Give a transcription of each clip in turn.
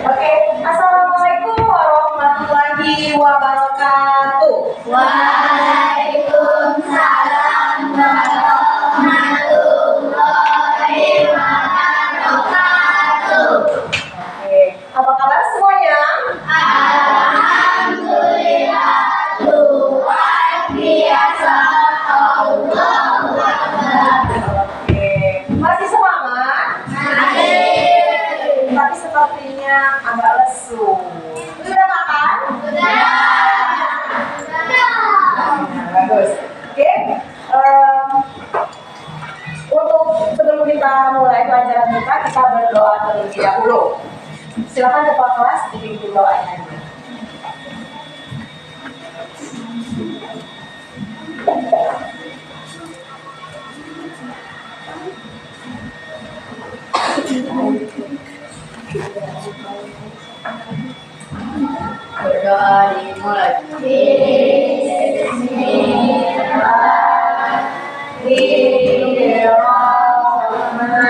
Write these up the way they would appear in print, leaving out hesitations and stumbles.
Oke, assalamualaikum warahmatullahi wabarakatuh. Waalaikumsalam warahmatullahi wabarakatuh. Oke, apa kabar semuanya? Alhamdulillah, luar biasa. Allahu Akbar. Oke, masih semangat? Tapi sepertinya agak lesu. Sudah makan? Bagus. Oke. Untuk sebelum kita mulai pelajaran kita berdoa terlebih dahulu. Silakan ketua kelas dipimpin doanya. Berdoa dimulai. Bismillahirrahmanirrahim.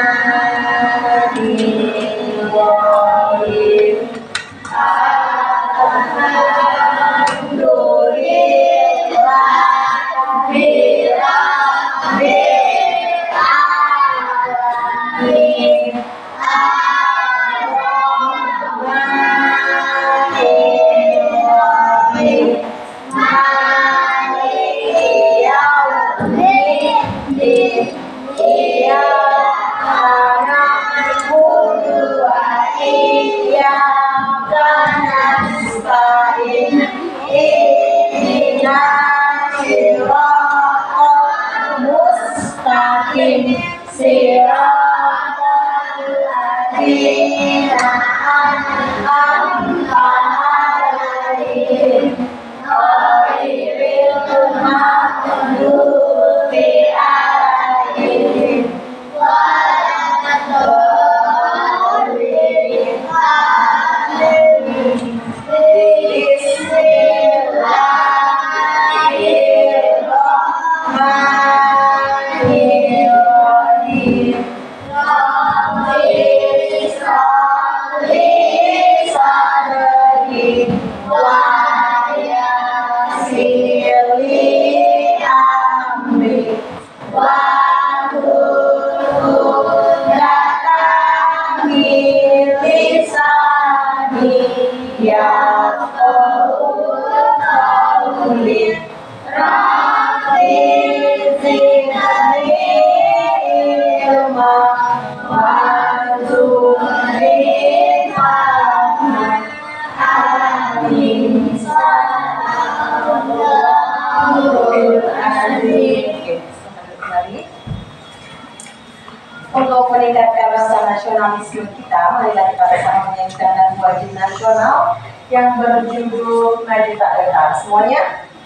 Untuk meningkatkan rasa nasionalisme kita, marilah kita bersama menyanyikan lagu wajib nasional yang berjudul Maju Tak Gentar. Semuanya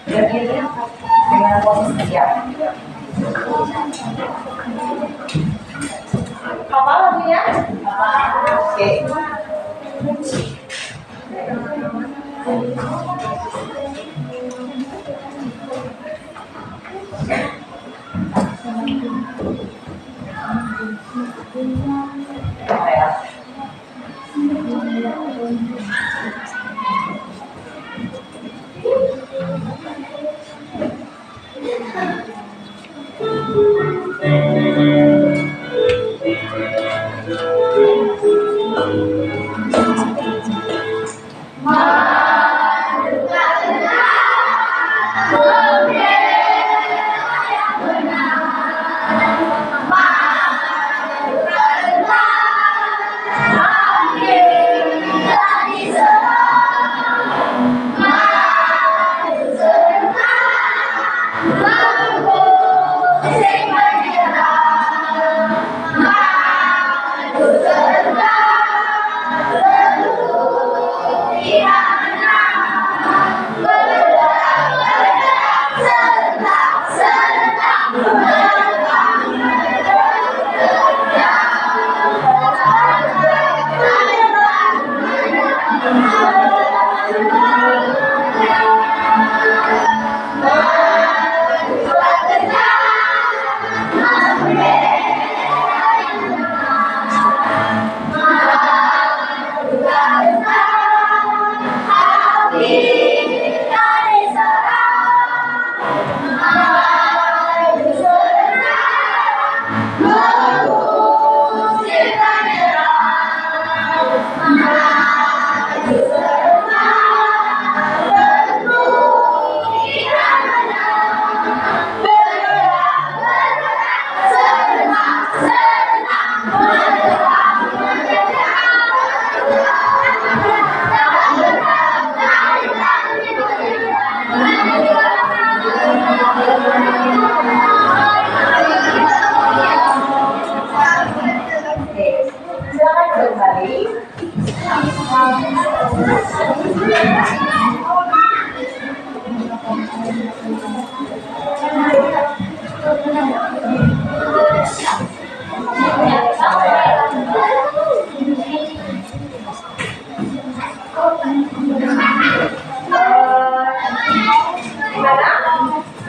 berdiri dengan posisi siap. Hafal lagunya? Oke. Maju Gimana?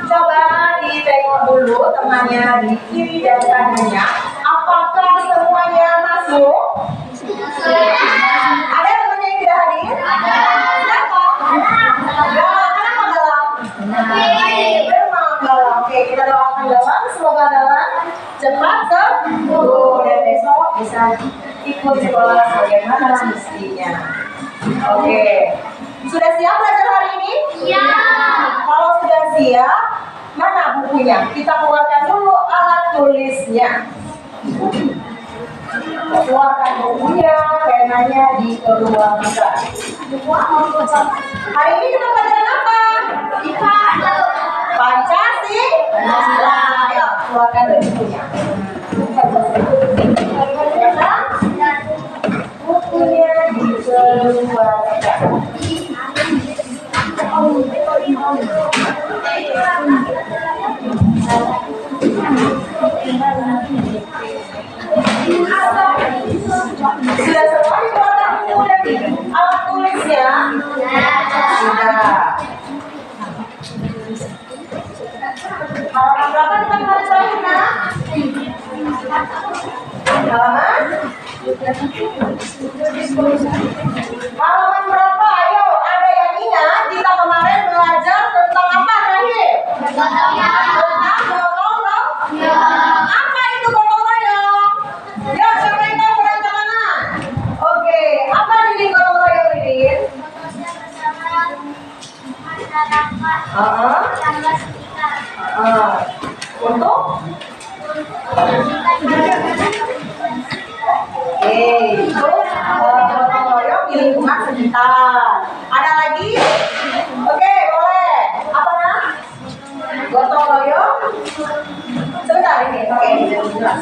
Coba ditengok dulu temannya di kiri dan kanannya. Apakah semuanya masuk? Ada temannya yang tidak hadir? Kenapa? Kenapa Galang? Memang Galang. Oke, kita doakan Galang. Semoga Galang cepat sembuh dan besok bisa ikut sekolah sebagaimana mestinya. Oke. Sudah siap belajar hari ini? Ya. Kalau sudah siap, mana bukunya? Kita keluarkan dulu alat tulisnya. Keluarkan bukunya, penanya di kedua kita. Hari ini kita pelajaran apa? Pancasila. Ayo, keluarkan bukunya. Bukunya dikeluarkan. Sudah semua dikeluarkan buku dan alat tulisnya? Sudah. Halaman berapa kita kemarin terakhir, nak? Halaman? Halaman berapa? Ayo, ada yang ingat kita kemarin belajar tentang apa terakhir? Tentang gotong royong. Apa itu gotong royong? Ya, siapa yang tahu angkat tangan? Oke, apa ini gotong royong ini? Untuk? Gotong royong di lingkungan sekitar. Ada lagi? Oke, boleh. Apa nak? Gotong royong? Sebentar ini, pakai ini dulu jelas.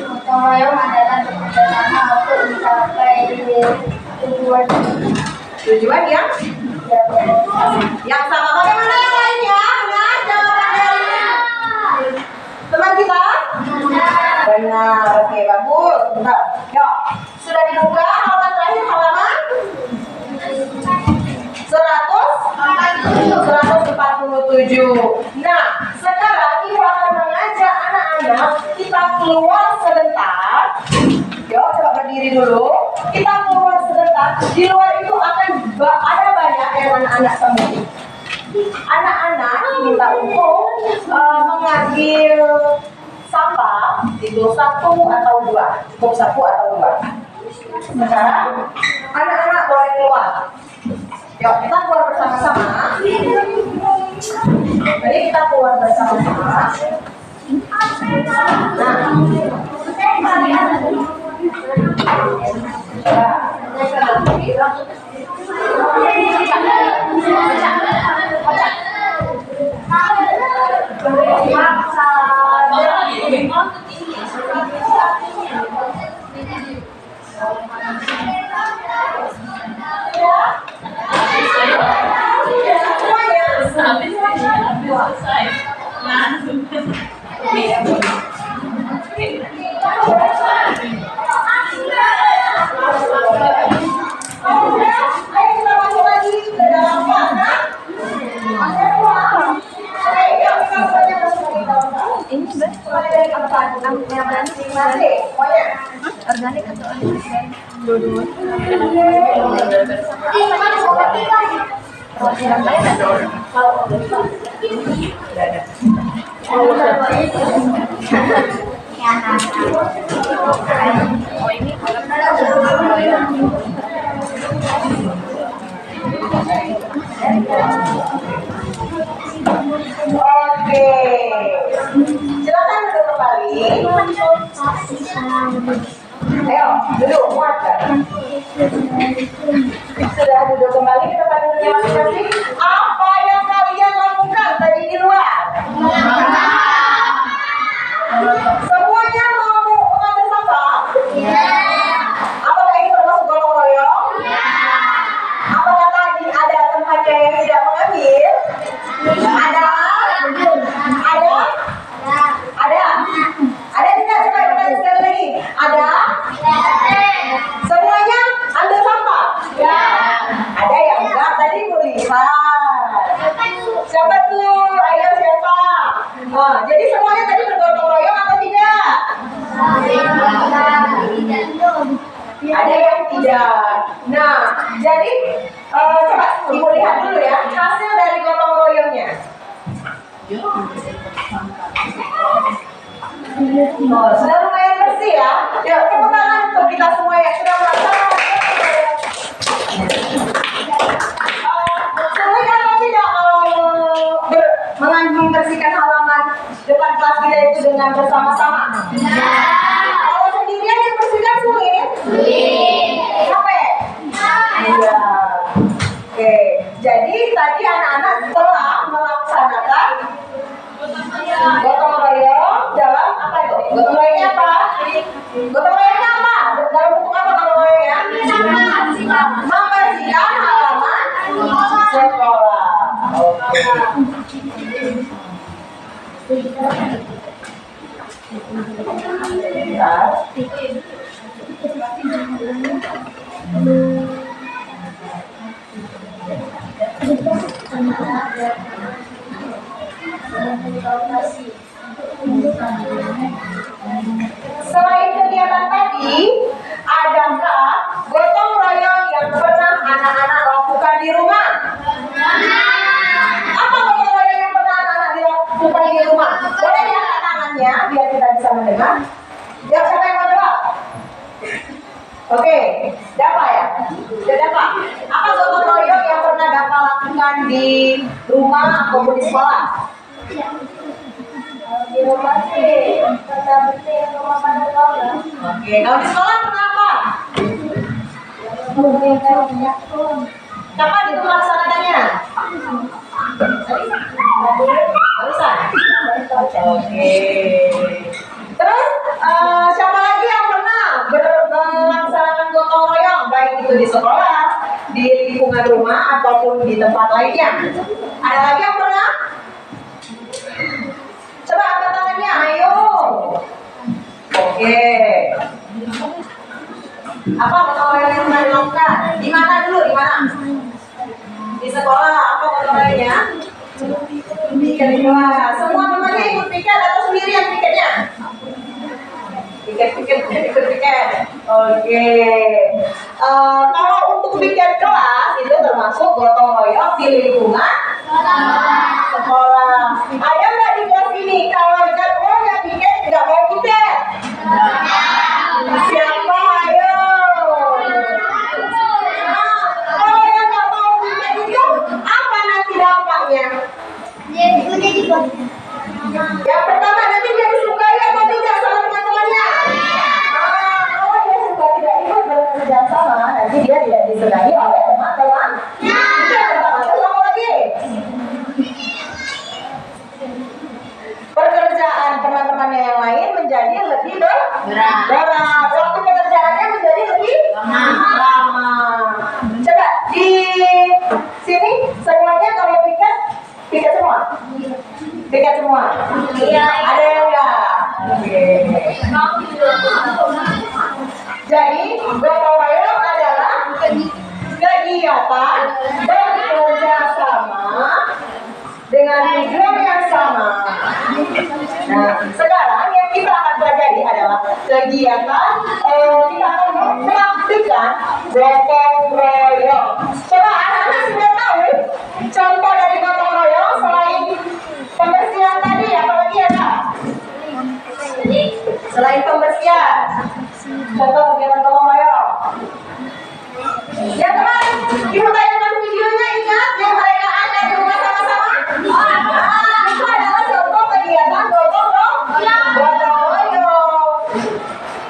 Gotong royong adalah bekerjasama untuk mencapai tujuan. Tujuan yang sama. Bagaimana yang lainnya? Benar jawabannya? Teman kita? Benar. Oke, bagus. Bentar. Yuk, sudah dibuka halaman terakhir, halaman 147. Nah, sekarang ibu akan mengajak anak-anak kita keluar sebentar. Yuk, coba berdiri dulu. Kita keluar sebentar. Di luar itu akan ada banyak yang anak-anak temui. Anak-anak diminta untuk mengambil sampah itu 1 atau 2. Cukup 1 atau 2. Sekarang anak-anak boleh keluar. Yuk, kita keluar bersama-sama. Jadi kita keluar bersama-sama. Organik atau Oke, silakan duduk kembali. Ayo, duduk, muat. Sudah duduk kembali ke tempat duduknya masing-masing. Apa yang kalian lakukan tadi di luar? Semuanya mau mengambil sampah? Apakah ini termasuk gotong royong? yang tidak. Nah, jadi coba Ibu lihat dulu ya hasil dari gotong royongnya. Oh, sudah lumayan bersih ya. Yuk, tepuk tangan untuk kita semua yang sudah melaksanakan. Sulit atau tidak kalau membersihkan halaman depan kelas kita itu dengan bersama-sama? Kalau sendirian yang bersihkan sulit? Capek? Iya. Oke, jadi tadi anak-anak telah melaksanakan gotong royong dalam apa itu? Gotong royongnya apa? Gotong royongnya apa? Dalam bentuk apa gotong royongnya? Membersihkan halaman sekolah. Oke. Bentar. Selain kegiatan tadi, adakah gotong royong yang pernah anak-anak lakukan di rumah? Apa gotong royong yang pernah anak-anak lakukan di rumah? Boleh diangkat tangannya biar kita bisa mendengar. Ya, siapa yang mau jawab? Oke, Dapa ya? Sudah Dapa. Apa gotong royong yang pernah Dapa lakukan di rumah ataupun di sekolah? Di rumah sih pernah bersihin rumah pada sekolah. Oke, kalau di sekolah pernah apa? Kapan itu melaksanakannya? Barusan. Oke. Terus siapa lagi yang pernah melaksanakan gotong royong baik itu di sekolah, di lingkungan rumah ataupun di tempat lainnya? Ada lagi yang pernah? Coba angkat tangannya, ayo. Oke. Apa gotong royong yang pernah dilakukan? Di mana dulu? Di mana? Di sekolah. Apa gotong royongnya? Piket di kelas. Semua temannya ikut piket atau sendirian piketnya? Piket. Oke. Kalau untuk piket kelas itu termasuk gotong royong di lingkungan sekolah. Ada nggak di kelas ini kalau jadwalnya piket nggak mau piket? Siapa? Ayo. Kalau yang nggak mau piket itu apa nanti dampaknya? Yang pertama nanti dia disukai atau tidak sama teman-temannya? Kalau dia suka tidak ikut bekerja sama, nanti dia tidak disukai oleh teman-teman. Sama lagi. Pekerjaan teman-temannya yang lain menjadi lebih berat. Waktu pekerjaannya menjadi lebih lama. Coba di sini semuanya kalau piket semua. Piket semua. Ada yang enggak? Oke. Jadi gotong royong adalah kegiatan bekerja sama dengan tujuan yang sama. Nah, sekarang yang kita akan pelajari adalah kegiatan kita akan mempraktikkan gotong royong. Coba anak-anak sudah tahu contoh dari gotong royong selain pembersihan tadi, apalagi ada? Selain pembersihan, contoh kegiatan gotong royong. Yang kemarin ibu tayangkan videonya, ingat yang mereka ada di rumah sama-sama? Itu adalah contoh kegiatan gotong royong.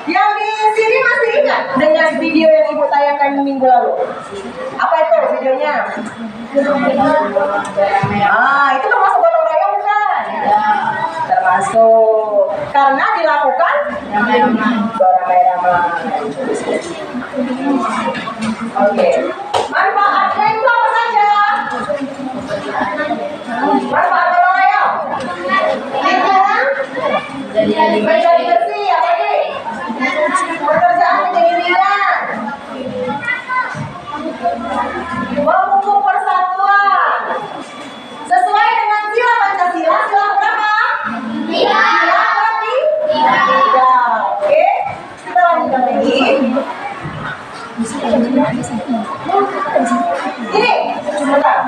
Yang di sini masih ingat dengan video yang ibu tayangkan minggu lalu? Apa itu videonya? Itu termasuk gotong royong bukan? Termasuk, karena dilakukan beramai-ramai. Oke. Manfaatnya itu apa saja? Manfaat gotong royong? Menjadi bersih, apa lagi? Pekerjaan menjadi ringan. Memupuk persatuan. Sesuai dengan sila Pancasila, sila berapa? 3. Oke, kita lanjutkan lagi. Ini, sebentar.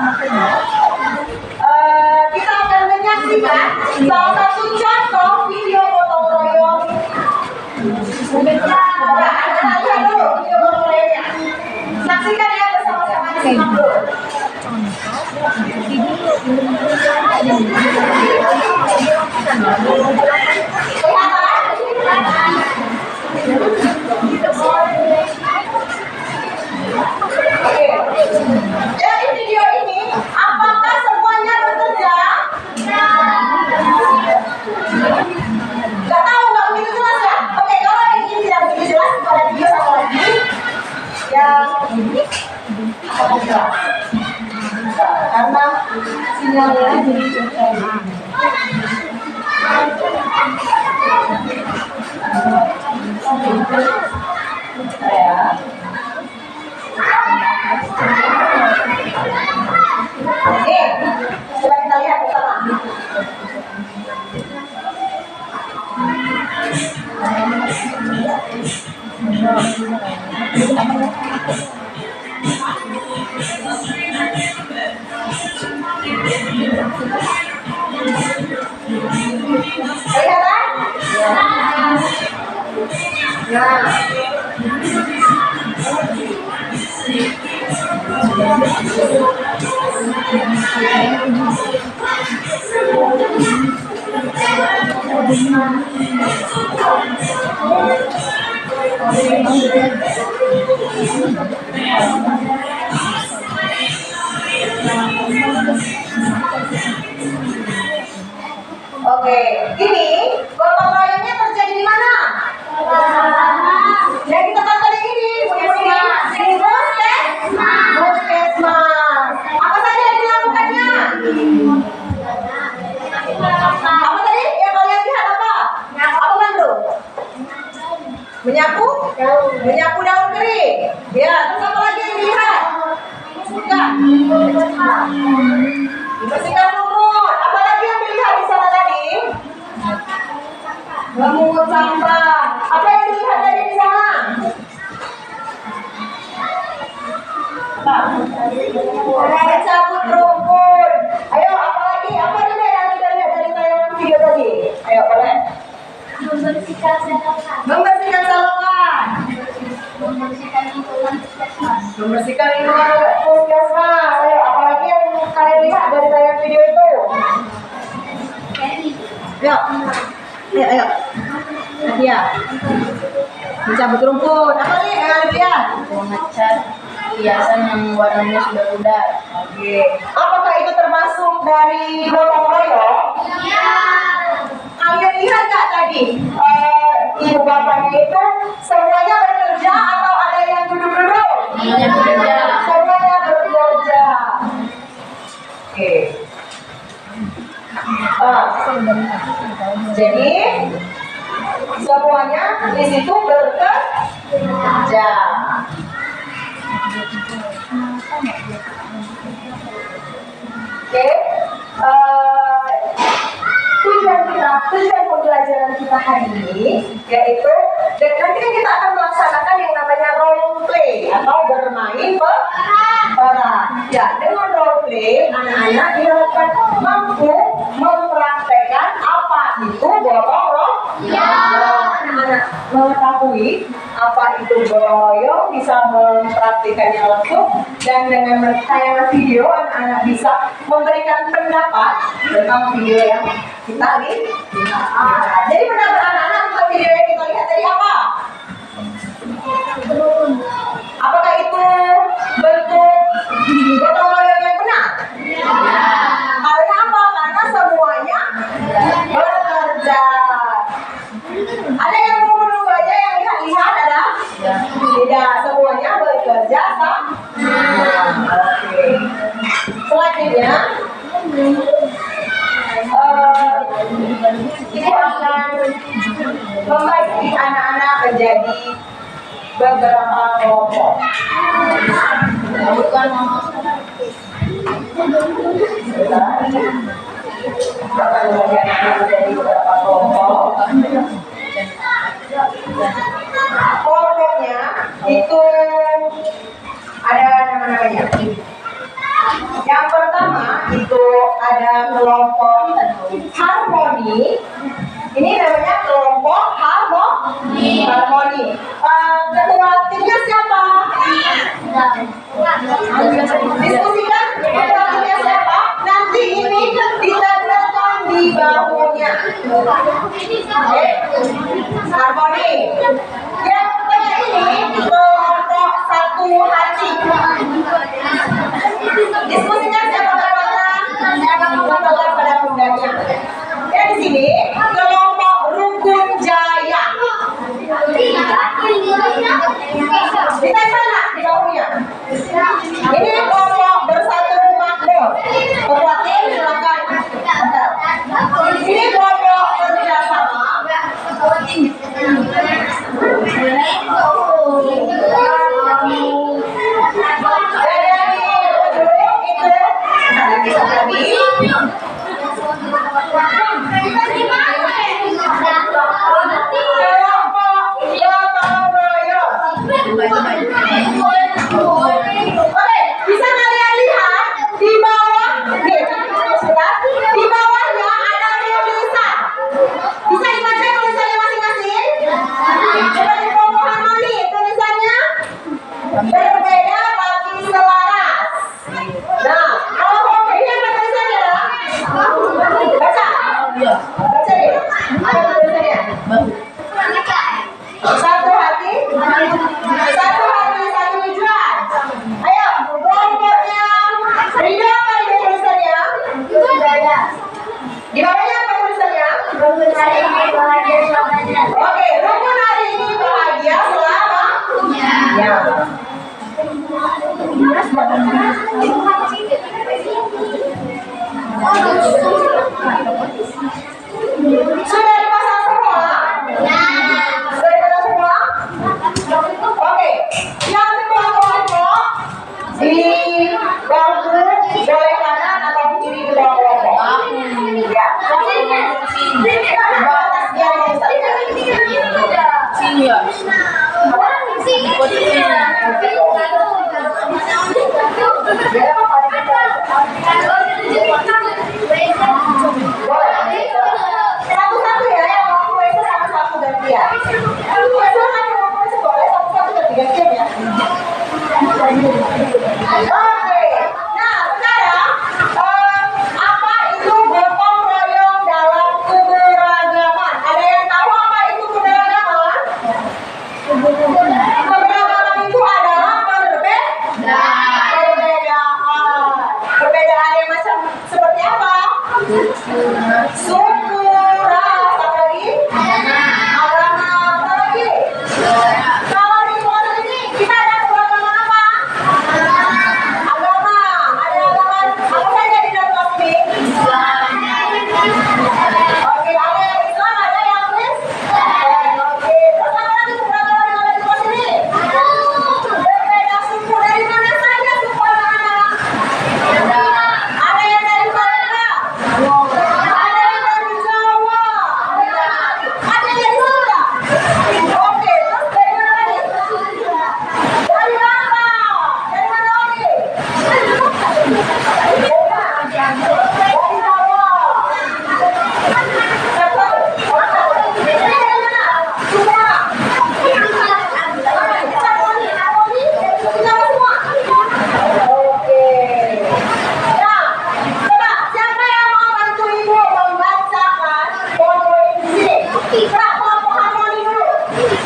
Kita akan menyaksikan salah satu contoh video gotong royong. Nah, anak-anak lihat dulu video gotong royongnya. Saksikan ya bersama-sama, disimak dulu. Oke. Dari video ini, apakah semuanya bekerja? Gak tahu, nggak begitu jelas ya? Oke, kalau yang ini tidak begitu jelas, pada video satu lagi yang ini akan jelas. Karena sinyalnya jadi ya. Oke, coba kita lihat bersama. Kelihatan? Nah. Oke, ini gotong royongnya terjadi di mana? Yang kita tonton ini, puskesmas. Apa saja yang dilakukannya? Apa tadi yang kalian lihat apa? Apa Bandung? Menyapu daun kering. Ya, terus apa lagi yang dilihat? Membersihkan lumut. Apa lagi yang dilihat di sana tadi? Memungut sampah. Apa yang dilihat tadi di sana? Mencabut rumput. Ayo, apa lagi? Apa ini yang kita lihat dari tayangan video tadi? Ayo, boleh? Membersihkan selokan. Membersihkan saluran. Membersihkan lingkungan puskesmas. Membersihkan lingkungan puskesmas. Ayo, apa lagi yang kalian lihat dari tayangan video itu? Ayo, ayo. Ya. Mencabut rumput. Apa nih yang kalian lihat? Mengecat hiasan yang warnanya sudah pudar. Oke. Apakah itu termasuk dari gotong royong? Iya. Kalian lihat nggak tadi? Ibu bapaknya itu semuanya bekerja atau ada yang duduk-duduk? Semuanya bekerja. Semuanya bekerja. Oke. Jadi semuanya di situ bekerja. Oke. Tujuan pembelajaran kita hari ini yaitu nanti kan kita akan melaksanakan yang namanya role play atau bermain peran. Ya, dengan role play anak-anak diharapkan mampu mempraktekkan apa itu gotong royong. Anak-anak mengetahui apa itu gotong royong, bisa mempraktikannya langsung, dan dengan tayangan video anak-anak bisa memberikan pendapat tentang video yang kita lihat. Jadi pendapat anak-anak tentang video yang kita lihat tadi apa? Apakah itu bentuk gotong royong yang benar? Karena apa? Karena semuanya bekerja. Ada yang menunggu aja yang lihat ada? Tidak, semuanya bekerja sama. Oke. Selanjutnya ibu akan membagi anak-anak menjadi beberapa kelompok. Bukan Akan membagi anak-anak menjadi beberapa kelompok. Kelompoknya itu kelompok harmoni. Ini namanya kelompok harmoni. Ketua timnya siapa? Diskusikan ketua timnya siapa? Nanti ini ditempelkan di bahunya. Oke, harmoni. Yang punya ini kelompok satu hati. Diskusikan siapa namanya? Ditempelkan pada pundaknya. Dan di sini kelompok rukun jaya. Ditempel nggak di bawahnya? Ini kelompok bersatu makmur. Ketua tim silakan. Ini kelompok kerjasama. Oke, bisa kalian lihat di bawah, nih, di bawahnya ada tulisan. Bisa dibaca tulisannya masing-masing? Coba di kelompok harmoni, tulisannya berbeda tapi selaras. Nah, kalau kelompok ini apa tulisannya? Baca. Baca deh. Apa tulisannya? Satu hati, satu tujuan. Ayo, kelompoknya Rida apa ini tulisannya? Di bawahnya apa tulisannya? Oke, rukun hari ini bahagia selama. Ya. Sudah dipasang semua? Sudah dipasang semua? Oke, yang kedua kelompok di bangku boleh kanan atau kiri kedua kelompok. Ya. Batas dia yang sini ya. Satu-satu ya, yang mau itu satu-satu gantian. Silakan yang mau itu boleh satu-satu gantian ya. Oke, nah sekarang apa itu gotong royong dalam keberagaman? Ada yang tahu apa itu keberagaman? Keberagaman itu adalah perbedaan yang macam seperti apa? Suku, ras, apa lagi? Agama, apa lagi? Kalau di kelompok ini kita ada keberagaman apa? Agama, ada agama apa saja di dalam kelompok ini? Oke, ada yang Islam, ada yang Kristen. Oke, terus apa lagi keberagaman yang ada di kelompok ini? Berbeda suku, dari mana saja suku anak-anak? Ada yang dari mana? Ada yang dari Jawa. Ada yang dari Sunda. Oke, terus dari mana lagi? Dari Batak. Dari mana lagi? Dari Jawa. Dari mana? Semua. Jawa semua. Oke. Nah, coba siapa yang mau bantu ibu membacakan foto ini di sini? Kak, kelompok harmoni dulu.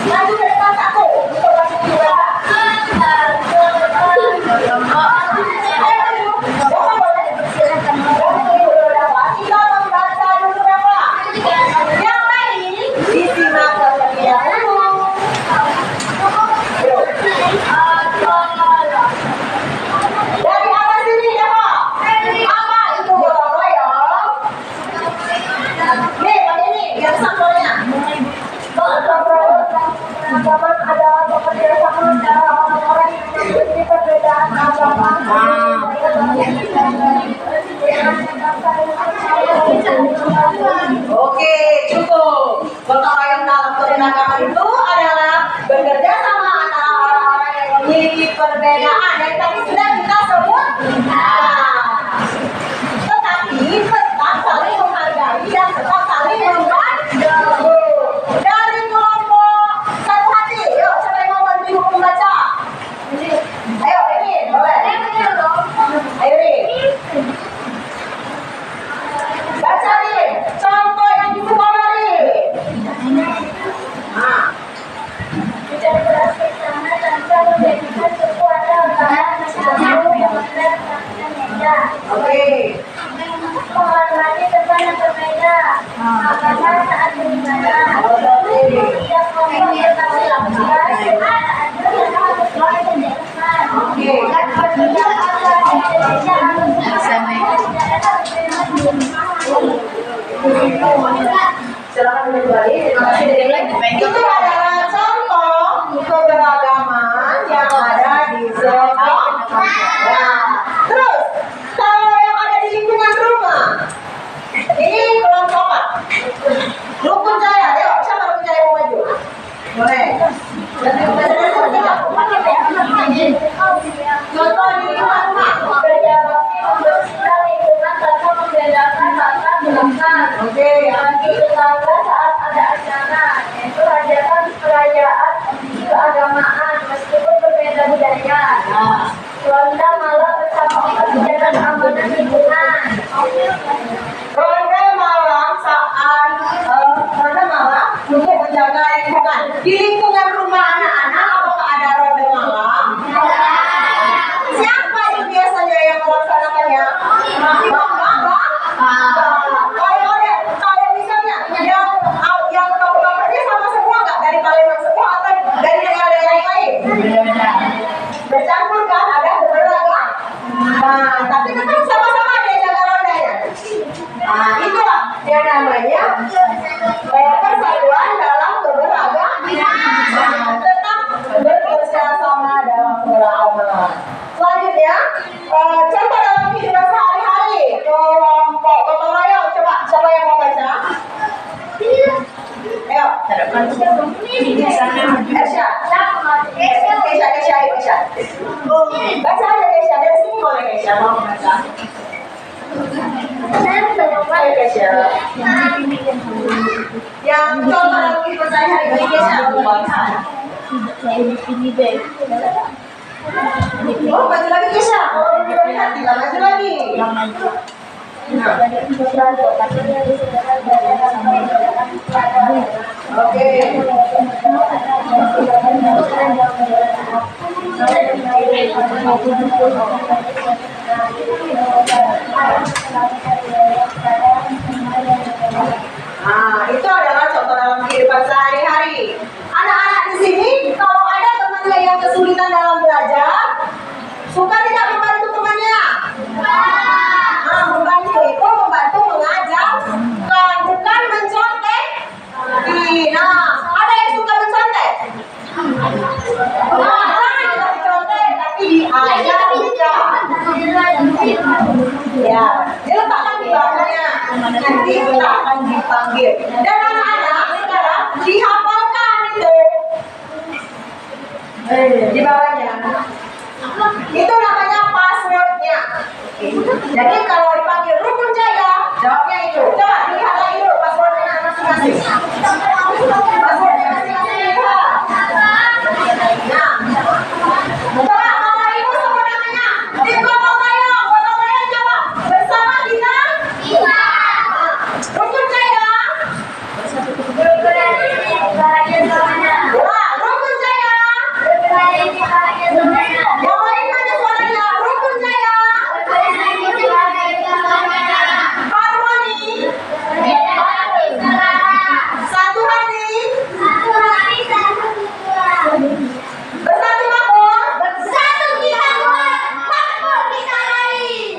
Maju ke depan satu. Untuk bantu ibu baca. Ayo maju. Bapak boleh. Bantu ibu berapa? Kita membaca dulu berapa? Yang lain disimak terlebih dahulu. Yuk. Dari atas sini ya Pak. Apa itu gotong royong? Nih, pakai ini biar sampelnya. Gotong royong agama adalah bekerjasama antara orang-orang yang memiliki perbedaan agama. Oke, cukup. Gotong royong dalam keberagaman itu adalah bekerja sama antara orang-orang yang memiliki perbedaan yang tadi sudah kita sebut. Tetapi Silakan kembali. Terima kasih. Itu adalah contoh keberagaman yang ada di sekolah. Nah, terus kalau yang ada di lingkungan rumah, ini kelompok apa? Rukun Jaya. Ayo, siapa Rukun Jaya mau maju? Boleh. Contoh di lingkungan rumah. Oke, Tetangga saat ada acara, yaitu hajatan perayaan keagamaan meskipun berbeda budaya. Ronda malam bersama kegiatan amanah lingkungan. ronda malam saat ronda malam untuk menjaga lingkungan. Di lingkungan rumah anak-anak, apakah ada ronda malam? Siapa itu biasanya yang melaksanakannya? Mama. Kalau misalnya yang bapak-bapaknya sama semua nggak dari Palembang semua atau dari daerah lain? Bercampur kan, ada beberapa. Nah, tapi tetap sama-sama ada jaga rondanya. Nah, itulah yang namanya persatuan dalam keberagaman. Tetap bekerjasama dalam keberagaman. Selanjutnya, contoh dalam kehidupan sehari-hari. Kelompok gotong royong. Coba, siapa yang mau baca? Ayo. Kesha. Baca aja Kesha. Dari sini boleh Kesha. Mau baca? Ayo Kesha. Yang contoh dalam kehidupan sehari-hari. Kesha. Oh, maju lagi Kesha. Oh, belum lihat. Tidak maju lagi. Oke. Nah, itu adalah contoh dalam kehidupan sehari-hari. Anak-anak di sini, kalau ada temannya yang kesulitan dalam belajar, suka tidak membantu temannya? Nah, membantu itu membantu mengajarkan, bukan mencontek. Nah, ada yang suka mencontek? Nah, jangan kita mencontek, tapi diajar juga. Ya, diletakkan di bawahnya. Nanti kita akan dipanggil. Dan anak-anak sekarang dihafalkan itu di bawahnya. Itu namanya passwordnya. Jadi kalau dipanggil Rukun Jaya, jawabnya itu. Coba dilihat lagi dulu passwordnya masing-masing. Passwordnya masing-masing lihat. Nah, coba kalau ibu sebut namanya, tim gotong royong coba bersama kita. Rukun Jaya. Wah, Rukun Jaya. Yang lain mana suaranya? Rukun Jaya. Harmoni. Satu hati. Bersatu makmur.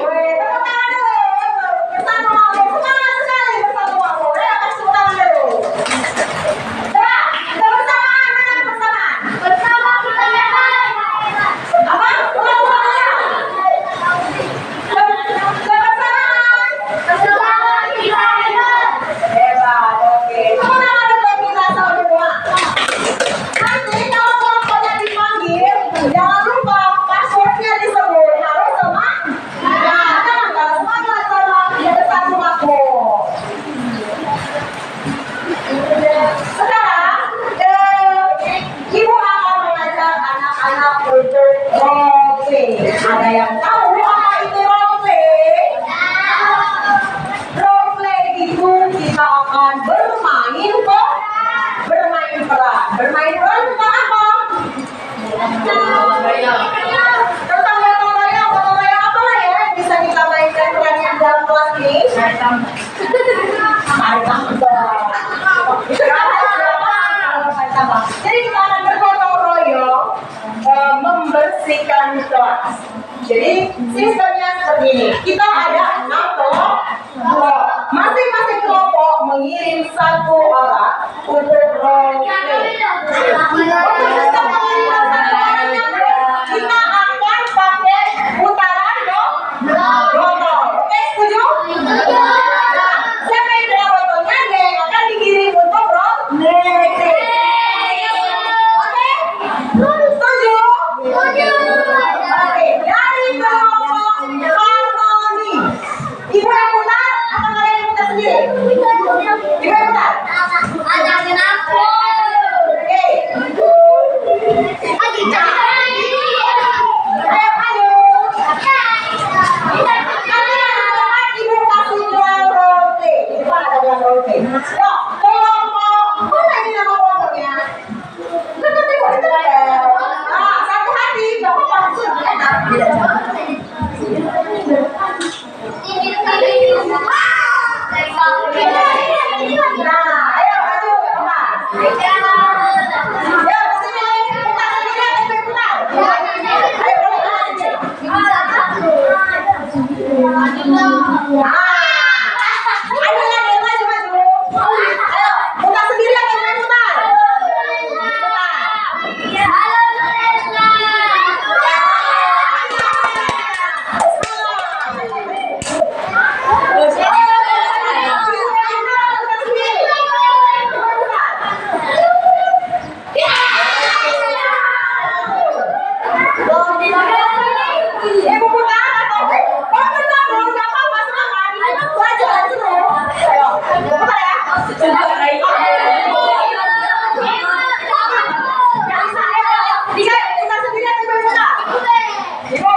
Wih, tepuk tangan dulu. Bersatu makmur. Semangat sekali bersatu makmur. Ayo kasih tepuk tangan dulu. Coba, kita bersamaan. Mana bersamaan? Apa? Ulang-ulang ya. Kebersamaan. Hebat, oke. Tepuk tangan dulu kita sama semua. Nanti kalau kelompoknya dipanggil, jangan lupa passwordnya disebut. Harus sama. Nah, jangan kalau semangat sama bersatu makmur. Sekarang, ibu akan mengajak anak-anak untuk role-play. Ada yang tahu apa itu role-play? Role-play itu kita akan bermain peran. Bermain peran tentang apa? Tentang gotong royong apa lah ya yang bisa kita mainkan peran yang dalam kelas ini? Jadi kita akan bergotong royong membersihkan kelas. Jadi sistemnya seperti ini. Kita ada 6 kelompok. Masing-masing kelompok mengirim 1 orang untuk role play. Untuk sistem pengiriman 1 orangnya, kita akan pakai putaran botol. Oke, setuju? Nah, siapa yang dalam botolnya dia yang akan dikirim untuk role play. Oke? Setuju? Oke, dari kelompok harmoni. Ibu yang putar atau kalian yang putar sendiri? Ibu yang putar? Oke. Ayo, ayo. Ibu kasih jual roti. Di depan ada jual roti. Yuk, kelompok. Mana ini nama kelompoknya? Dekat tengok, itu ya. Ah, satu hati. Gak apa-apa. Enak. Nah, ayo maju, Oma. Ayo, kesini. Putar sendiri atau ibu putar? Ayo, boleh. Ayo lagi, maju, maju. Ayo, putar sendiri atau ibu putar? Ibu putar atau putar dulu, nggak apa-apa, semangat. Belajar dulu. Ayo, putar ya. Nggak bisa, ayo. Bisa, putar sendiri atau ibu putar? Ibu.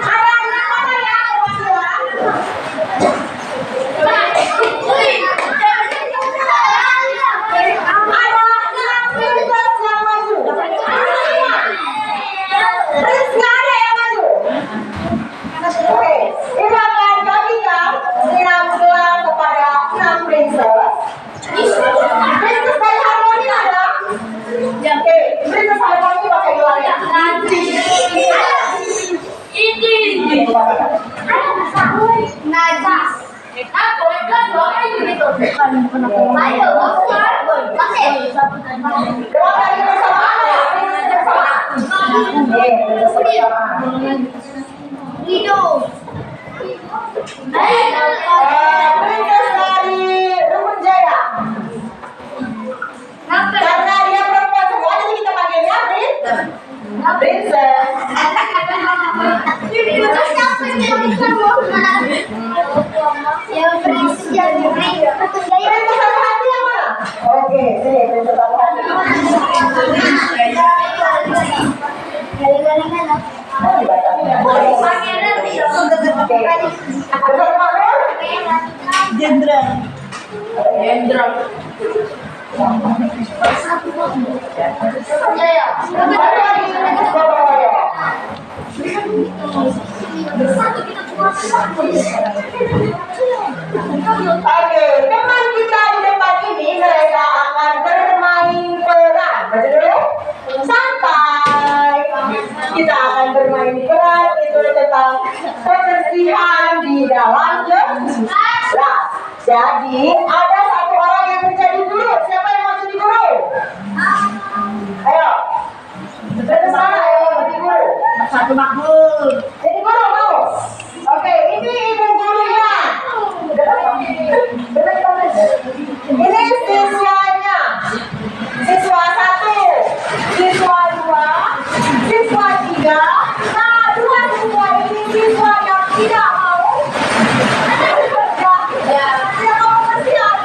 Ada anak mana ya? Oke, ibu akan bagikan 6 gelang kepada 6 princess. Princess dari harmoni ada? Oke, princess harmoni pakai gelangnya. Gelang dari bersamaan ya? Princess bersamaan. Oke, princess bersamaan. Princess dari Rumput Jaya. Karena dia perempuan semua, jadi kita panggilnya Princess. Princess satu hati yang mana? Oke, sini Princess satu hati. Jenderal. Oke, teman kita di depan ini mereka akan bermain peran. Baca dulu. Santai. Kita akan bermain peran itu tentang kebersihan di dalam kelas. Jadi ada satu orang yang menjadi guru. Siapa yang mau jadi guru? Ayo. Dari sana yang mau jadi guru. Satu makmur. Jadi guru mau? Oke, ini ibu gurunya. Ini siswanya. Siswa 1, siswa 2, siswa 3. Nah, 2 siswa ini siswa yang tidak mau. Ya, tidak mau bersiap.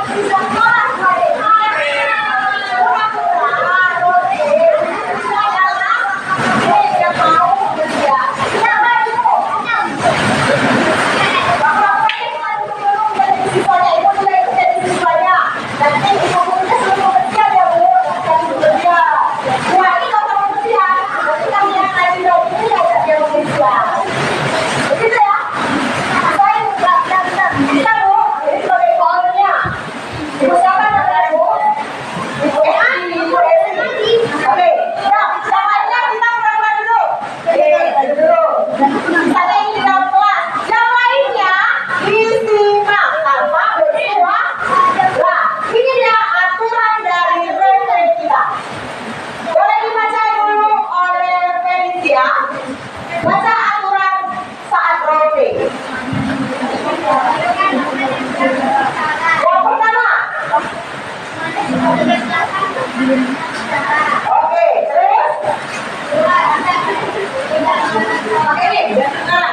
Oke, terus? Ini, nah.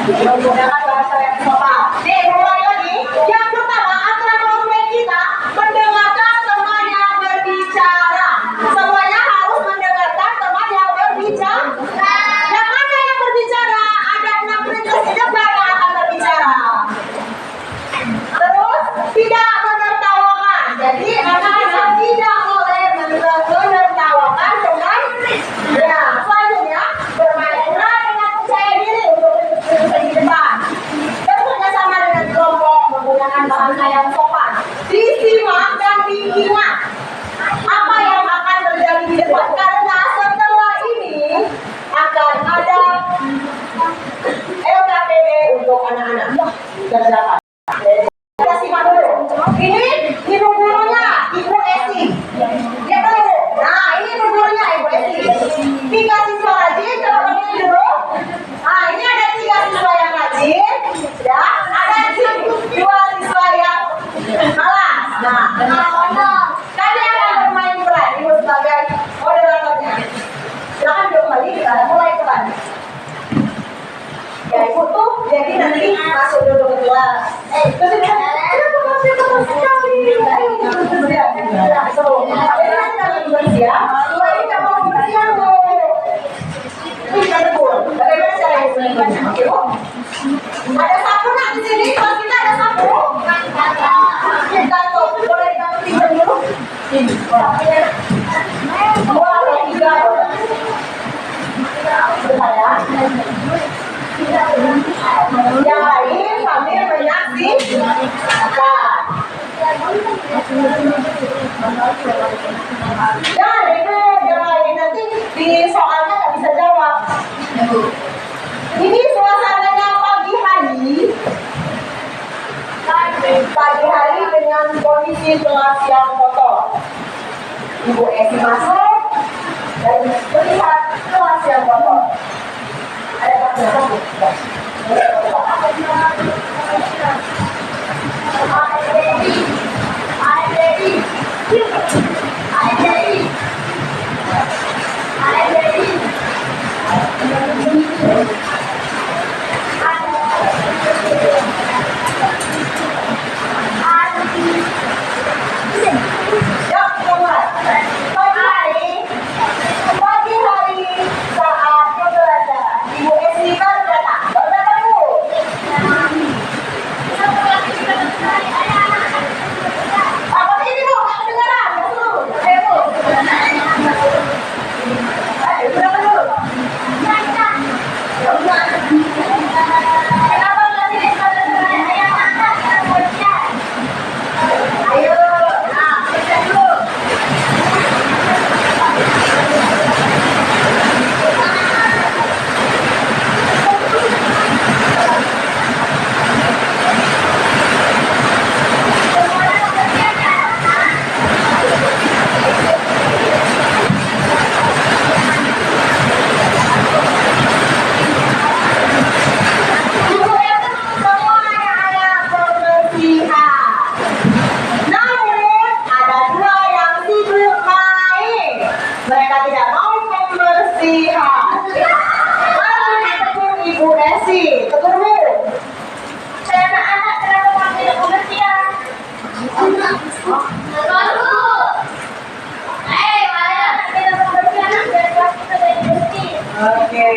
Menggunakan bahasa yang sopan. Nih, mulai lagi. Yang pertama, aturan konsumen kita mendengarkan teman yang berbicara. Semuanya harus mendengarkan teman yang berbicara. Yang mana yang berbicara? Ada 6 prinsip di depan yang akan berbicara. Terus, tidak menertawakan. Jadi, anak-anak tidak boleh menertawakan teman. Ya, selanjutnya bermainlah dengan percaya diri untuk di depan. Bekerja sama dengan kelompok menggunakan bahasa yang sopan. Disimak dan diingat apa yang akan terjadi di depan, karena setelah ini akan ada LKPD untuk anak-anak. Kerjakan. Kita simak dulu. Ini ibu gurunya, Ibu Esi. Lihat dulu. Nah, ini ibu gurunya, Ibu Esi. 3 siswa rajin, coba begini dulu. Nah, ini ada 3 siswa yang rajin, ya. Ada 2 siswa yang malas. Nah, kami akan bermain peran. Ibu sebagai moderatornya. Silakan kembali, kita mulai peran. Ya, Ibu tuh jadi nanti masuk dulu ke kelas. Terus ini kenapa kamu sekali? Ayo kita bersiap. Tapi nanti kalau bersiap, mulai kamu bersiap dulu. Ini kita tegur. Bagaimana cara yang selanjutnya? Oke, Bu? Ada sapu nak di sini? Kalau kita ada sapu? Kita tuh boleh kita pinjam dulu. Ini. 2 atau 3. Bentar ya. Yang lain sambil menyaksikan. Jangan itu yang lain nanti di soalnya nggak bisa jawab. Ini suasananya pagi hari dengan kondisi kelas yang kotor. Ibu Esi masuk dan melihat kelas yang kotor. Ada pagi hari saat pembelajaran, Ibu Esi baru datang. Apa ini, Bu? Nggak kedengaran? Bu. Berapa dulu? Kenapa nggak sini? Ayo, nah, periksa dulu. Mereka tidak mau pembersihan. Lalu ditegur Ibu Esi. Tegur, Bu. Anak-anak kenapa kamu tidak pembersihan? Lalu, anak tidak pembersihan dari kelas kita dari bersih. Oke.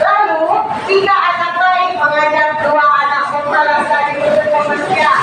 Lalu 3 anak baik mengajar 2 anak pemalas tadi untuk pembersihan.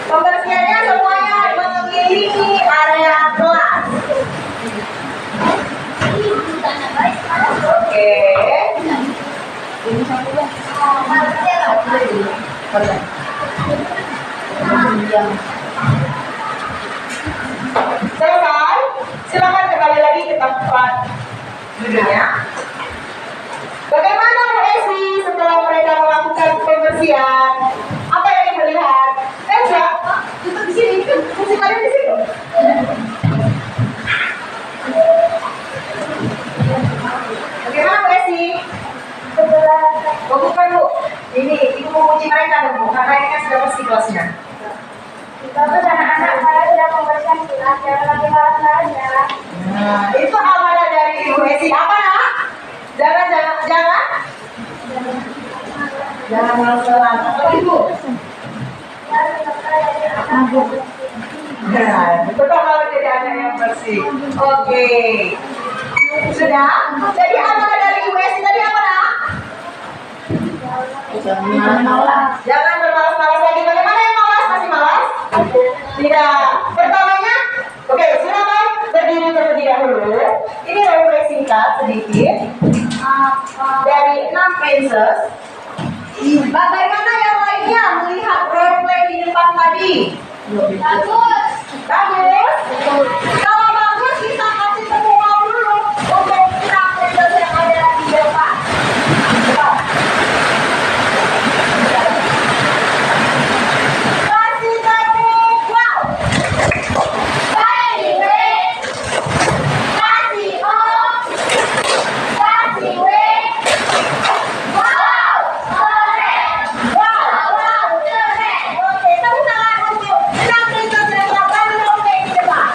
Pembersihannya semuanya mengelilingi area kelas. Oke. Selesai. Silakan kembali lagi ke tempat duduknya. Bagaimana Bu Esi setelah mereka melakukan pembersihan? Apa yang dilihat? Enggak, itu di sini, fungsi kalian di situ. Bagaimana Bu Esi? Bukan Bu, ini ibu memuji mereka dong Bu, karena ini kan sudah bersih kelasnya. Bagus anak-anak saya sudah membersihkan kelas, jangan lagi malas saja. Nah, itu amanah dari Ibu Esi. Apa ya? Jangan malas-malasan. Apa Ibu? Nah, betul kalau jadi anak yang bersih. Oke. Sudah? Jadi amanah dari Ibu Esi tadi apa nak? Jangan bermalas-malas lagi. Bagaimana yang malas? Masih malas? Tidak. Pertamanya, oke, silakan berdiri terlebih dahulu. Ini role singkat sedikit dari 6 princess. Bagaimana yang lainnya melihat role play di depan tadi? Bagus. Bagus. Kalau bagus kita kasih semua dulu untuk 6 princess yang ada di depan. Kasih tepuk wow. Kasih W. Kasih O. Kasih W. Wow. Keren. Wow, keren. Oke, tepuk tangan untuk 6 princess yang telah berani role play di depan.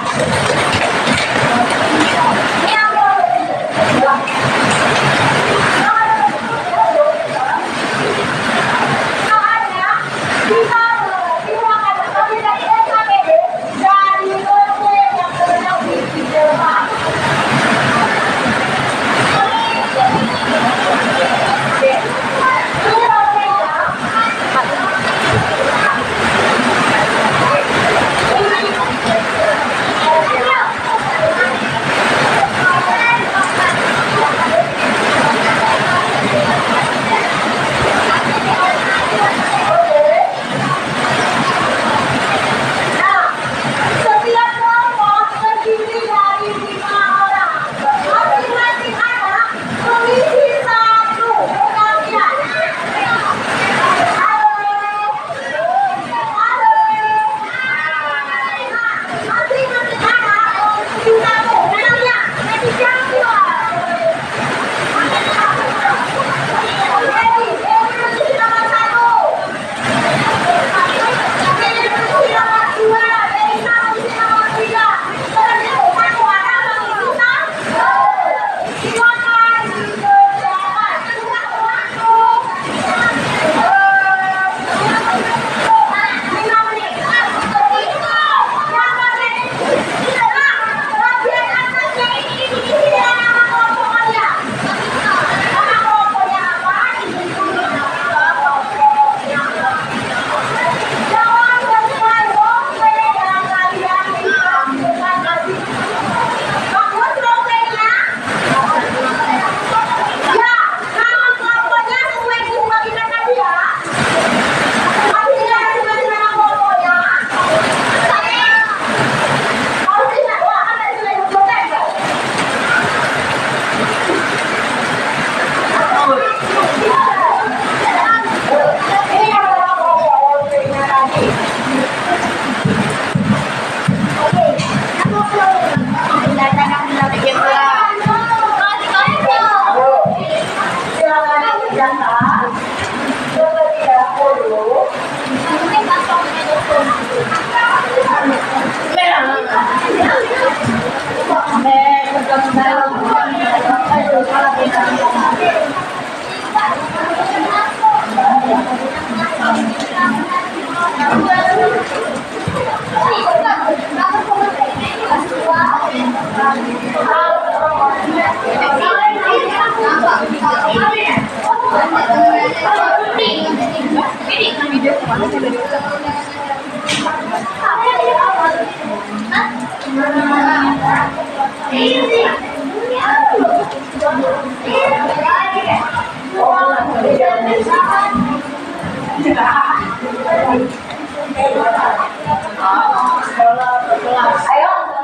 Ayo,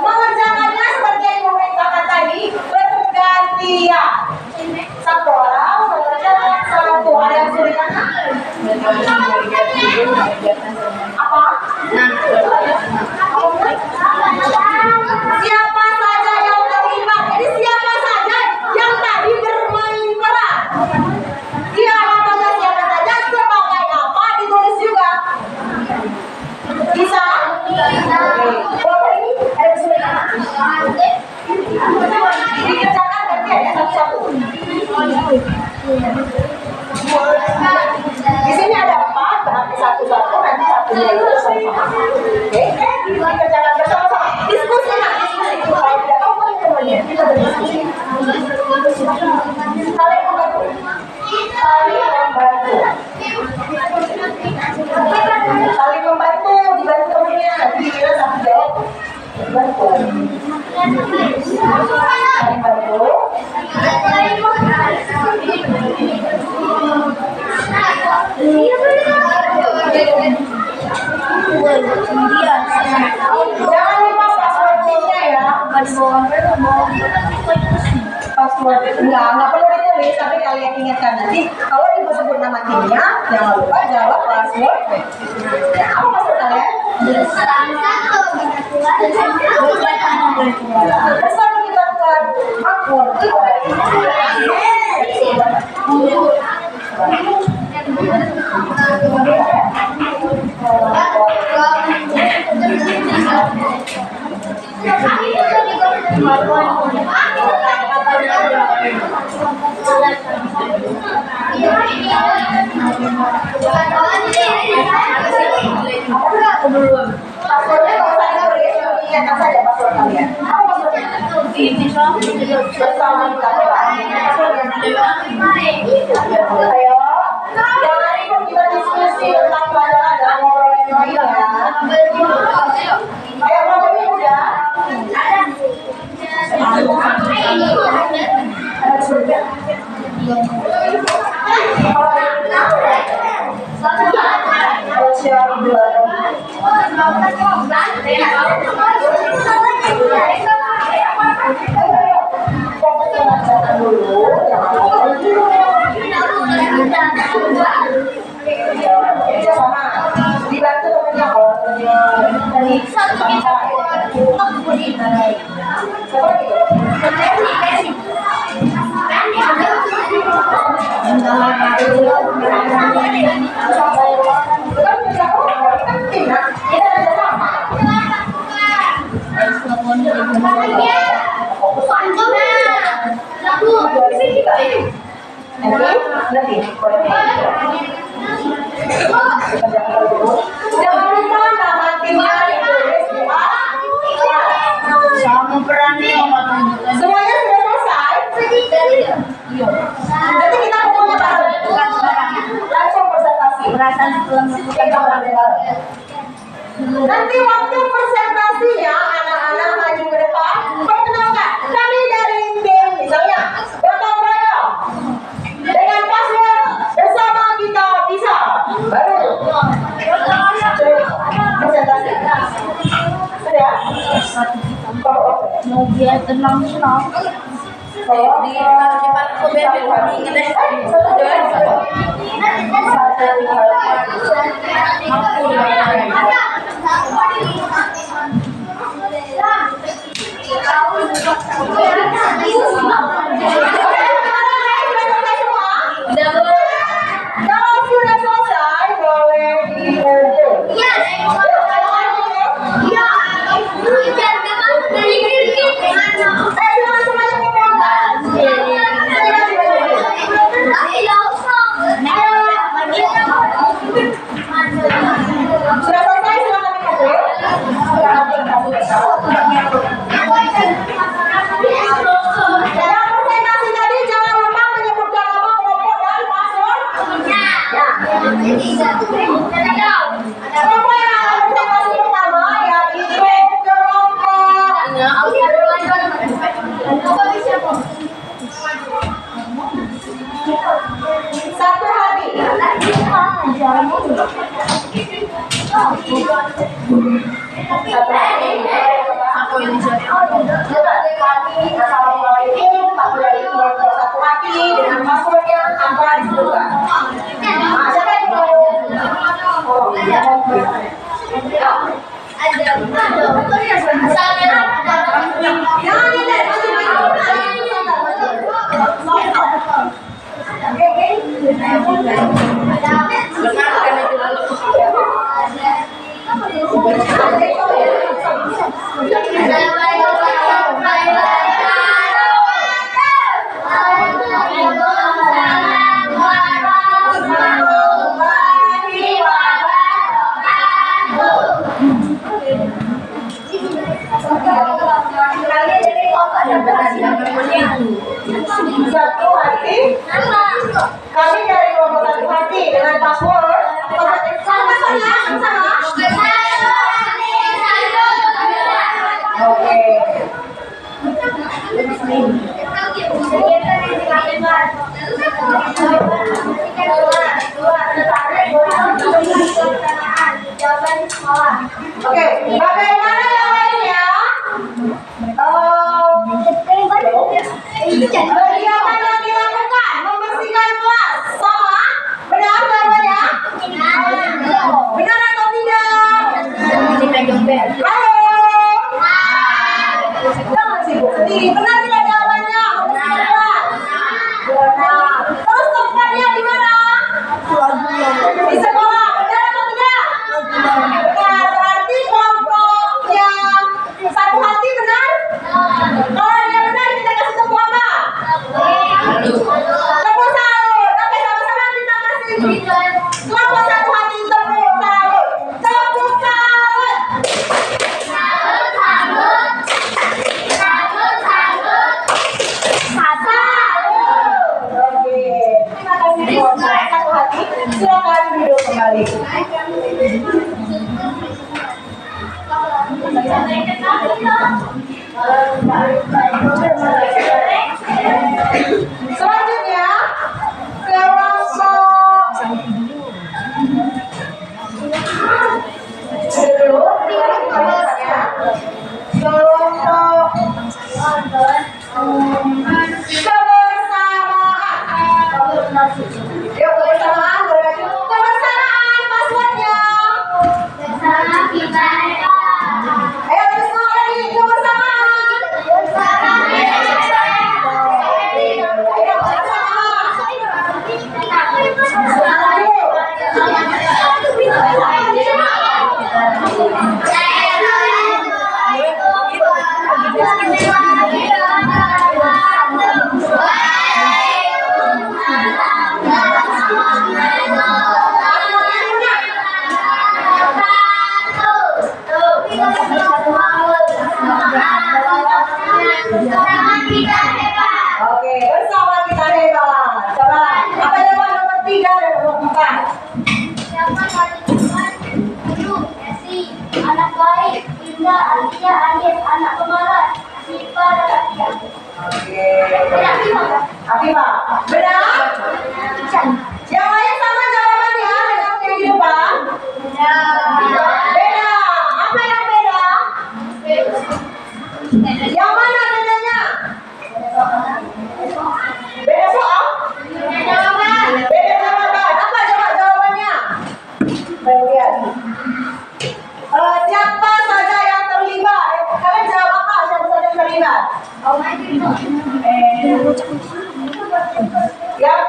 mengerjakannya seperti yang diperintahkan tadi, bergantian. Satu orang mengerjakan satu. Ada yang sulitan? Apa? Siapa saja yang terlibat? Jadi siapa saja yang tadi bermain peran? Dia namanya siapa saja, sebagai apa ditulis juga. Bisa? Bapak ini ada kesulitan? Dikerjakan gantian ya satu-satu. Di sini ada 4, berarti satu-satu, nanti satunya itu sama-sama. Oke, dikerjakan bersama-sama. Diskusi, diskusi. Kalau tidak tahu, boleh temannya. Kita berdiskusi. Saling membantu. Saling membantu. Saling membantu, dibantu temannya. Nanti dikira satu jawab. Bantu. Saling bantu. Jangan lupa passwordnya ya. Password nggak perlu ditulis, tapi kalian ingatkan nanti kalau ibu sebut nama timnya, jangan lupa jawab password. Apa password kalian? Bersama kita buat password. Passwordnya kalau saya tulis, ingatkan saja password kalian. Apa passwordnya? Bersama kita buat. Ayo, jangan ikut kita diskusi tentang pelajaran dan ngobrol yang lain ya. Ayo, kelompoknya udah. Ada kesulitan? Kalau siapa dua sama dibantu temennya kalau dari satu kita jangan lupa nama timnya ditulis di Sama berani semuanya sudah selesai. Nanti kita kumpulnya bareng, langsung presentasi. Nanti waktu presentasinya anak-anak maju ke depan, perkenalkan kami dari tim misalnya gotong royong dengan password bersama kita bisa baru presentasi sudah. mau dia tenang senang. Kalau sudah selesai boleh dikumpul. Sudah selesai, silakan dikumpul. Yang presentasinya jawabannya. Kelompok yang akan berkonsentrasi pertama yaitu kelompok satu hati. Satu hati. Assalamualaikum, aku dari kelompok satu hati dengan passwordnya apa disebutkan? Nah, siapa yang mau? Oh, ya. Satu hati. Kami dari kelompok satu hati dengan password sama. Oke. Oke, bagaimana yang lainnya? Kegiatan yang dilakukan membersihkan kelas sama, benar jawabannya? Benar atau tidak? Halo. Jangan sibuk sendiri. Benar tidak jawabannya? Membersihkan kelas. Benar. Terus tempatnya di mana? Di sekolah. Benar atau tidak? Benar. Berarti kelompok yang satu hati benar? Kalau dia benar kita kasih tepuk apa? Tepuk salut. Oke, sama-sama kita kasih kelompok satu hati tepuk salut. Tepuk salut. Oke. Terima kasih kelompok satu hati. Silakan duduk kembali. Selanjutnya kelompok kebersamaan. Yuk kebersamaan, kebersamaan passwordnya. Ayo terus lagi kebersamaan. Oke, bersama kita hebat. Coba, apa jawaban nomor 3 dan nomor 4? Siapa paling teman? Guru, Yasi, anak baik, Indah, Alia, Alias, anak pemalas, Sipa, dan Atia. Oke. Afifah, benar? Yang lain sama jawabannya dengan yang di depan? Beda. Apa yang beda? Yang mana bedanya? Beda soal? Beda jawaban. Apa jawabannya? Baik, lihat. Siapa saja yang terlibat? Kalian jawab apa? Siapa saja yang terlibat? Yang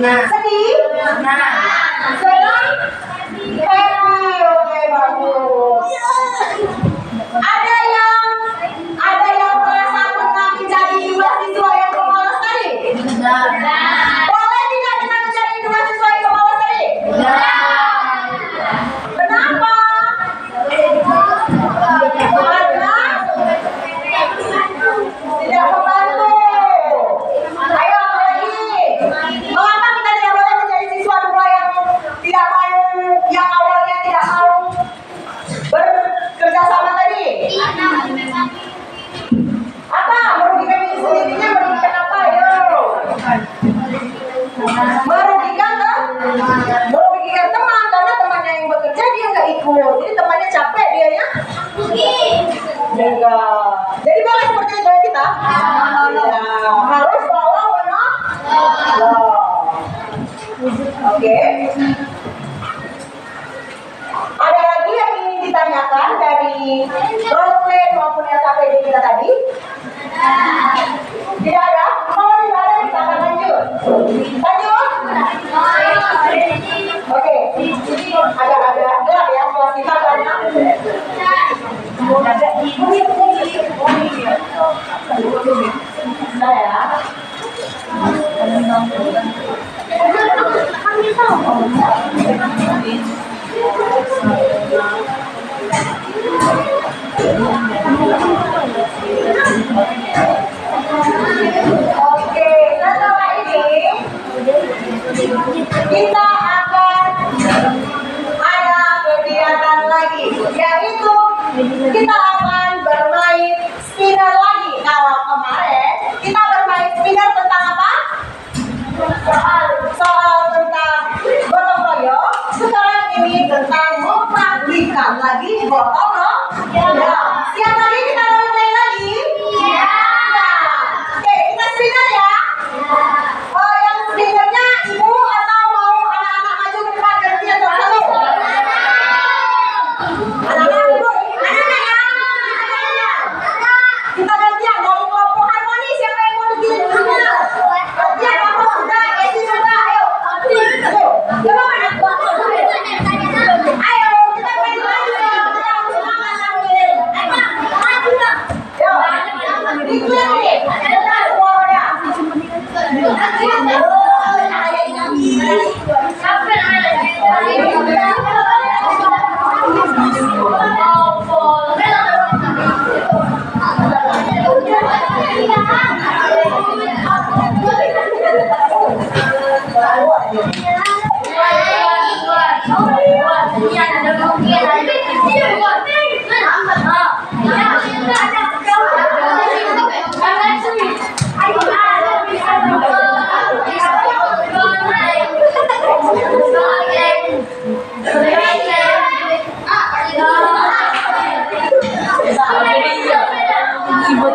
Sedih? Senang? Happy. Oke, bagus. Ada yang merasa pernah menjadi dua siswa yang pemalas tadi? Boleh tidak kita menjadi dua siswa yang pemalas tadi? Kenapa? Karena tidak membantu. Ayo lagi. Mengapa kita tidak boleh menjadi siswa dua yang tidak mau, yang awalnya tidak mau bekerja sama tadi? Apa? Merugikan diri sendirinya, merugikan apa? Ayo. Merugikan kan? Merugikan teman, karena temannya yang bekerja dia nggak ikut. Jadi temannya capek dia ya? Enggak. Jadi boleh seperti itu kita? Ya, harus follow no? Oke. Ada lagi yang ingin ditanyakan dari role play maupun LKPD kita tadi? Tidak ada? Kalau tidak ada kita akan lanjut. Lanjut? Oke. Agak-agak gelap ya kelas kita karena saya Oke, setelah ini kita akan ada kegiatan lagi, yaitu kita akan bermain spinner lagi. Kalau kemarin kita bermain spinner tentang apa? Soal tentang gotong royong. Sekarang ini tentang mempraktikkan lagi gotong royong. Siap lagi kita mulai lagi? Iya. Oke, kita spinner ya. Oh, yang spinnernya ibu atau mau anak-anak maju ke depan gantian satu? Anak-anak ibu, anak-anak ya. Kita gantian dari kelompok harmoni. Siapa yang mau bikin spinner? Gantian kamu sudah, Esi sudah. Ayo. Coba mana? Ayo, kita main lagi ya. Kita harus semangat ambil. Yo, ikut nih. Kita semuanya.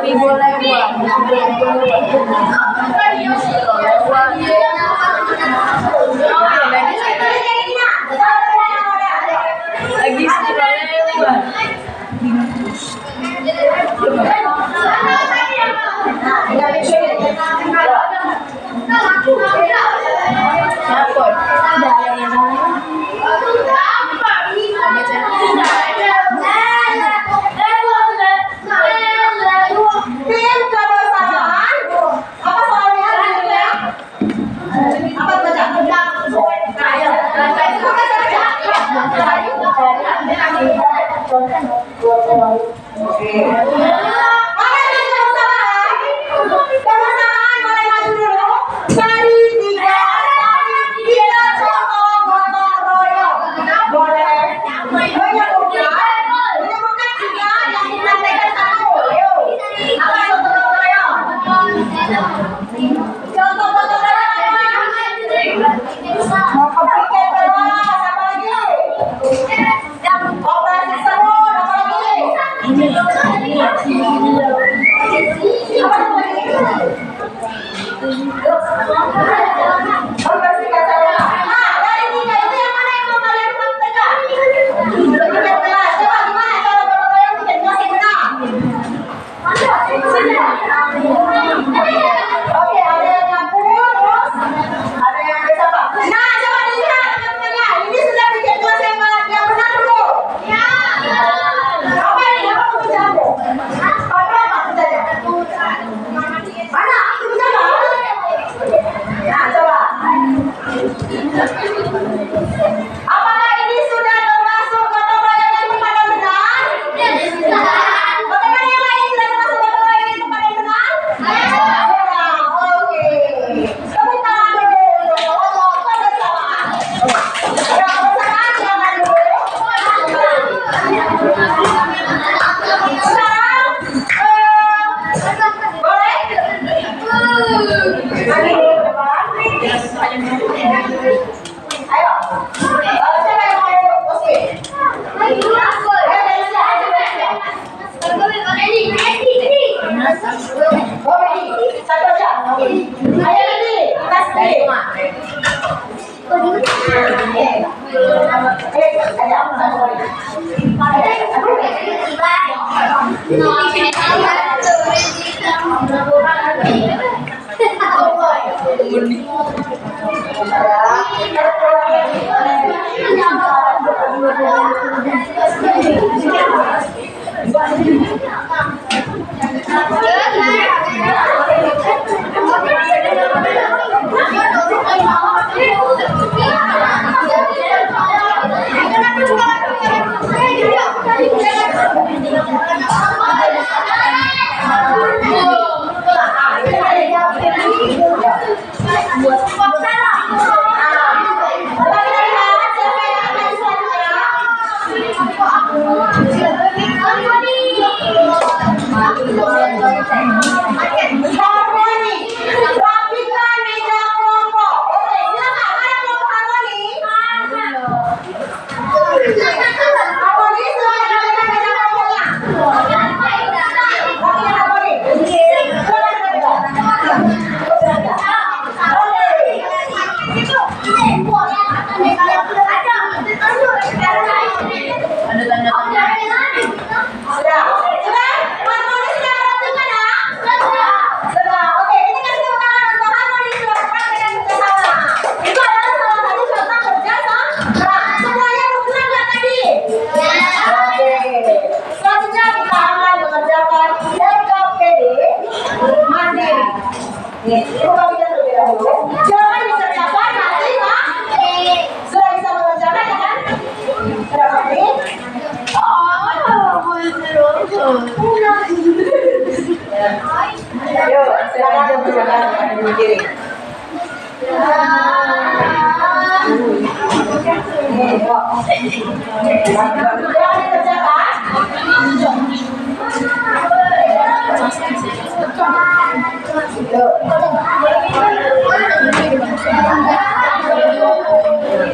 Ibu lagi. Tim kebersamaan. Apa soalnya? Apa baca? Kebersamaan boleh maju dulu. Cari tiga. Kita contoh gotong royong. Boleh. Menyebutkan tiga yang dipraktekkan satu. Ayo. Apa itu gotong royong? Contoh gotong royong apa? Oke, kelas. Apa lagi? Operasi serut. Apa lagi? Apa lagi? Operasi serut. Nah, dari tiga itu yang mana yang mau kalian praktekkan? Tiga kelas. Coba gimana kalau gotong royong kita jelasin benar? Oke, ada yang nyampur, terus ada yang bisa Ayo Lili, kita skip. Ada rapikan meja kelompok. Oke, silakan. Mana kelompok harmoni? Harmoni, silakan rapikan meja kelompoknya. Rapikan harmoni. Silakan rapikan. Sudah. Sudah? Harmoni sudah rapikan ya? Sudah. Oke, ini kasih tepuk tangan untuk harmoni sudah rapikan bersama. Itu adalah salah satu contoh kerja sama. Semuanya berkenan nggak tadi? Oke. Selanjutnya kita akan mengerjakan LKPD mandiri. Nih, coba kita terlebih dahulu. Silakan dikerjakan nanti, Pak. Sudah bisa mengerjakan ya kan? Sudah ngerti? Yuk, silakan mengerjakan mandiri. Nih, yuk. Silakan dikerjakan.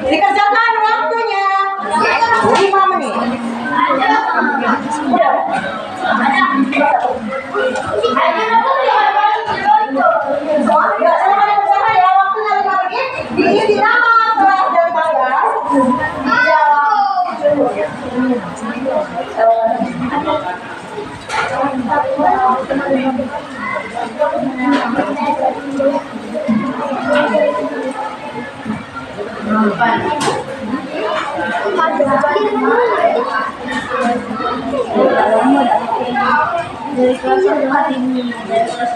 Dikerjakan waktunya 5 menit. Ya, silakan dikerjakan ya, waktunya 5 menit. Diisi nama, kelas dan tanggal. Dari kelas ini, dari kelas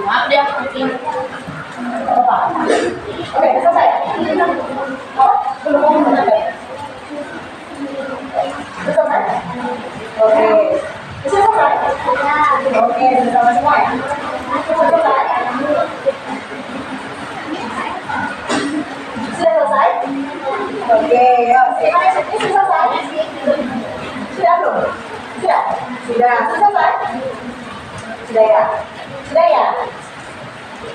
Maaf deh, Oke, selesai. Belum selesai. Selesai. Oke. Selesai. Oke, bersama semua ya. Selesai. Sudah selesai? Oke, yuk. Ini selesai. Sudah belum? Sudah. Sudah. Selesai. Sudah ya. Sudah ya.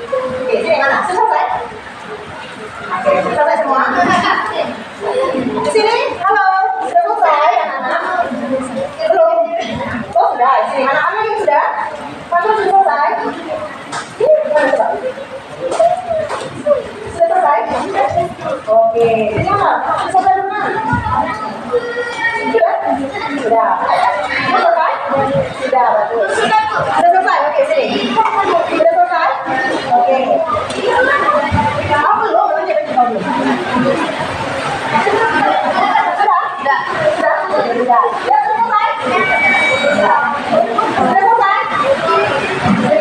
Oke, sini mana? Sudah selesai? Oke, selesai semua? Sini, halo. Sudah selesai anak-anak? Belum? Oh, sudah. Sini, anak-anak yang sudah? Kamu sudah selesai? Mana coba? Sudah selesai? Oke, sini mana? Selesai mana? Sudah? Sudah. Sudah selesai? Sudah, betul. Sudah selesai? Oke, sini. Sudah selesai? Oke. Belum, belum. Sudah? Sudah? Sudah? Sudah selesai? Sudah selesai?